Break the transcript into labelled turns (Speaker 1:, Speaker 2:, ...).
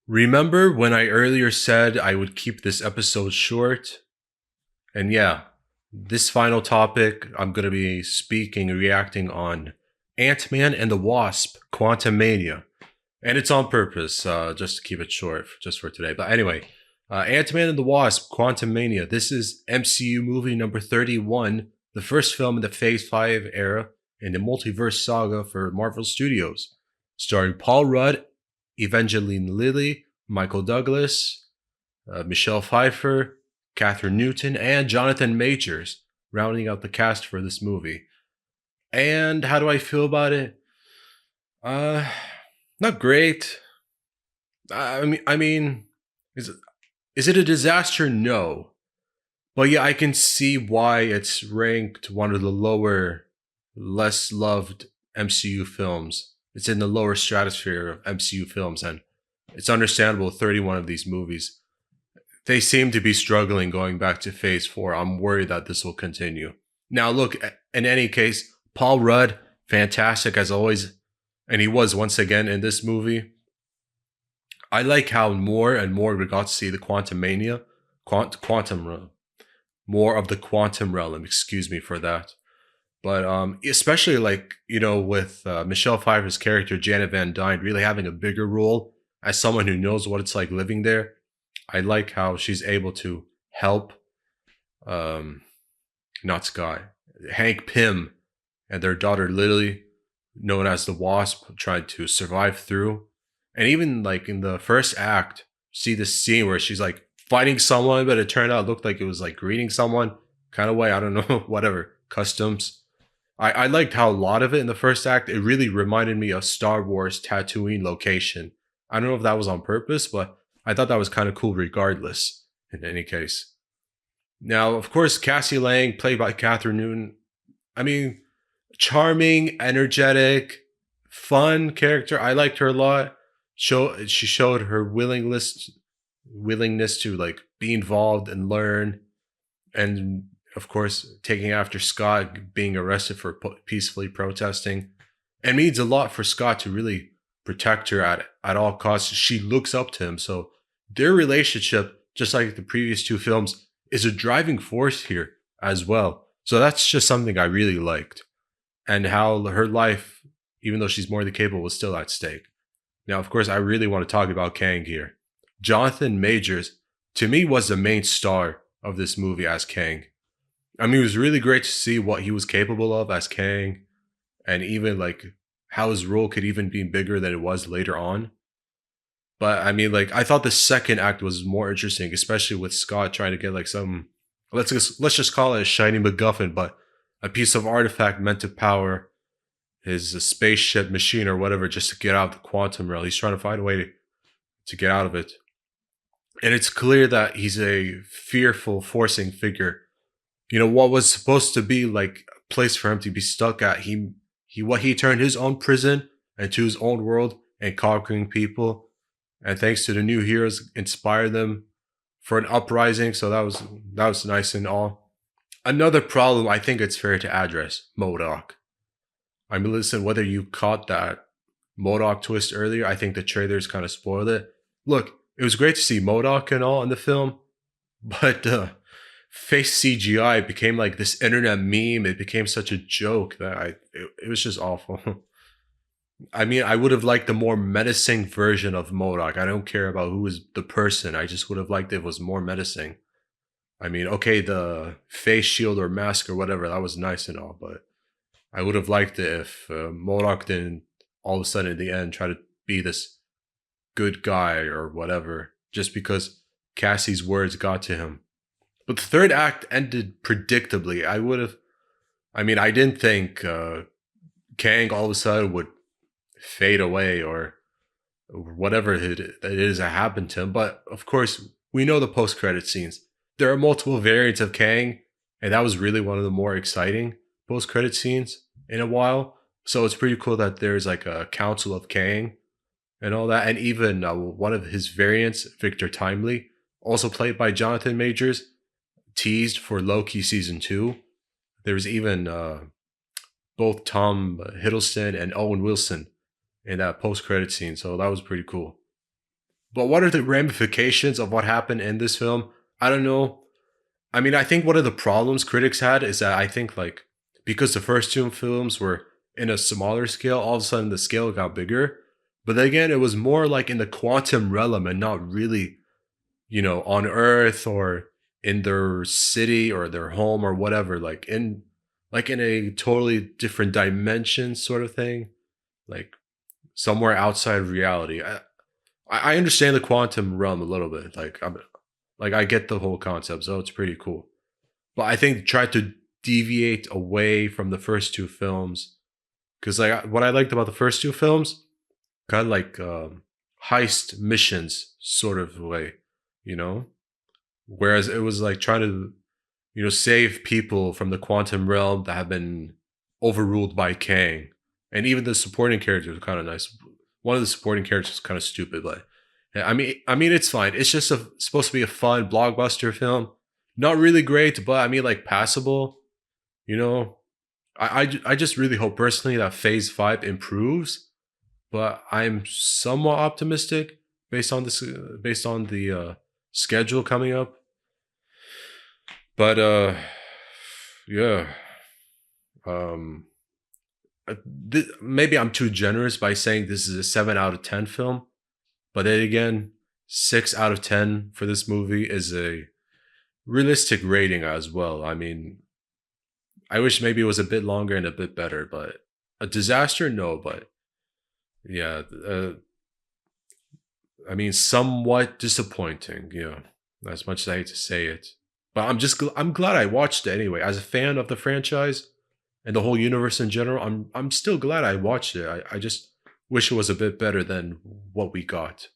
Speaker 1: Remember when I earlier said I would keep this episode short? And yeah, this final topic, I'm going to be speaking and reacting on Ant-Man and the Wasp, Quantumania. And it's on purpose, just to keep it short, just for today. But anyway, Ant-Man and the Wasp, Quantumania. This is MCU movie number 31, the first film in the Phase 5 era in the multiverse saga for Marvel Studios, starring Paul Rudd, Evangeline Lilly, Michael Douglas, Michelle Pfeiffer, Catherine Newton, and Jonathan Majors, rounding out the cast for this movie. And how do I feel about it? Uh, Not great. I mean, is is it a disaster? No, but yeah, I can see why it's ranked one of the lower, less loved MCU films. It's in the lower stratosphere of MCU films, and it's understandable. 31 of these movies, they seem to be struggling going back to Phase 4. I'm worried that this will continue. Now, look, in any case, Paul Rudd, fantastic as always, and he was once again in this movie. I like how more and more we got to see the Quantum Mania, Quantum Realm, more of the Quantum Realm. Excuse me for that. But especially like with Michelle Pfeiffer's character Janet Van Dyne really having a bigger role as someone who knows what it's like living there. I like how she's able to help, um, not Sky, Hank Pym, and their daughter Lily, known as the Wasp, tried to survive through. And even like in the first act, see this scene where she's like fighting someone, but it turned out it looked like it was like greeting someone kind of way. I don't know, whatever customs. I liked how a lot of it in the first act, it really reminded me of Star Wars Tatooine location. I don't know if that was on purpose, but I thought that was kind of cool regardless, in any case. Now, of course, Cassie Lang, played by Catherine Newton, I mean, charming, energetic, fun character. I liked her a lot. She showed her willingness to like be involved and learn, and of course, taking after Scott being arrested for peacefully protesting. It means a lot for Scott to really protect her at all costs. She looks up to him, so their relationship, just like the previous two films, is a driving force here as well. So that's just something I really liked, and how her life, even though she's more than capable, was still at stake. Now, of course, I really want to talk about Kang here. Jonathan Majors, to me, was the main star of this movie as Kang. I mean, it was really great to see what he was capable of as Kang, and even like how his role could even be bigger than it was later on. But I mean, like I thought the second act was more interesting, especially with Scott trying to get like some let's just call it a shiny MacGuffin, but a piece of artifact meant to power his spaceship machine or whatever, just to get out of the quantum realm. He's trying to find a way to get out of it, and it's clear that he's a fearful, forcing figure. What was supposed to be like a place for him to be stuck at, he turned his own prison into his own world and conquering people, and thanks to the new heroes inspired them for an uprising. So that was nice and all. Another problem I think it's fair to address: Modoc. I mean, listen, whether you caught that Modoc twist earlier, I think the trailers kind of spoiled it. Look, it was great to see Modoc and all in the film, but face CGI became like this internet meme. It became such a joke that it was just awful. I mean, I would have liked the more menacing version of Modoc. I don't care about who is the person. I just would have liked it was more menacing. I mean, okay, the face shield or mask or whatever, that was nice and all, but I would have liked it if Modoc didn't all of a sudden at the end try to be this good guy or whatever, just because Cassie's words got to him. But the third act ended predictably. I didn't think Kang all of a sudden would fade away or whatever it is that happened to him. But of course, we know the post credit scenes. There are multiple variants of Kang, and that was really one of the more exciting post credit scenes in a while. So it's pretty cool that there's like a Council of Kang and all that. And even one of his variants, Victor Timely, also played by Jonathan Majors, teased for Loki season 2. There was even both Tom Hiddleston and Owen Wilson in that post credit scene, so that was pretty cool. But what are the ramifications of what happened in this film? I don't know. I mean, I think one of the problems critics had is that I think like because the first two films were in a smaller scale, all of a sudden the scale got bigger. But then again, it was more like in the quantum realm and not really, on Earth or in their city or their home or whatever, like in a totally different dimension sort of thing, like somewhere outside of reality. I understand the quantum realm a little bit. Like I get the whole concept, so it's pretty cool. But I think try to deviate away from the first two films because like what I liked about the first two films, kind of like heist missions sort of way, you know. Whereas it was like trying to save people from the quantum realm that have been overruled by Kang, and even the supporting characters are kind of nice. One of the supporting characters is kind of stupid, but yeah, I mean, it's fine. It's just supposed to be a fun blockbuster film. Not really great, but I mean, like passable. You know, I just really hope personally that Phase Five improves, but I'm somewhat optimistic based on the schedule coming up. But yeah, um, maybe I'm too generous by saying this is a 7 out of 10 film. But then again, 6 out of 10 for this movie is a realistic rating as well. I mean, I wish maybe it was a bit longer and a bit better, but a disaster, no. But yeah, I mean, somewhat disappointing. Yeah, as much as I hate to say it, but I'm glad I watched it anyway. As a fan of the franchise and the whole universe in general, I'm still glad I watched it. I just wish it was a bit better than what we got.